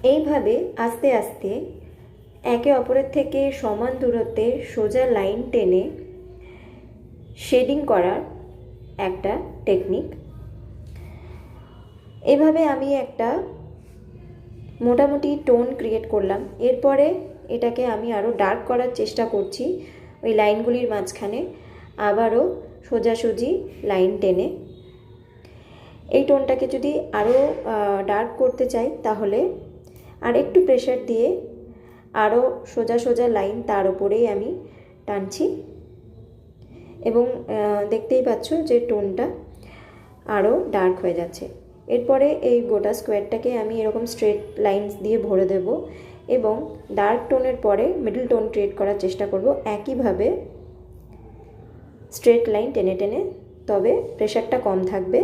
এইভাবে আস্তে আস্তে একে অপরের থেকে সমান দূরত্বে সোজা লাইন টেনে শেডিং করার একটা টেকনিক। এভাবে আমি একটা মোটামুটি টোন ক্রিয়েট করলাম। এরপরে এটাকে আমি আরও ডার্ক করার চেষ্টা করছি ওই লাইনগুলির মাঝখানে আবারও সোজাসুজি লাইন টেনে। এই টোনটাকে যদি আরও ডার্ক করতে চাই তাহলে আর একটু প্রেশার দিয়ে আরও সোজা সোজা লাইন তার উপরেই আমি টানছি এবং দেখতেই পাচ্ছ যে টোনটা আরও ডার্ক হয়ে যাচ্ছে। এরপরে এই গোটা স্কোয়ারটাকে আমি এরকম স্ট্রেট লাইনস দিয়ে ভরে দেব এবং ডার্ক টোনের পরে মিডল টোন ক্রিয়েট করার চেষ্টা করব একইভাবে স্ট্রেট লাইন টেনে টেনে, তবে প্রেশারটা কম থাকবে।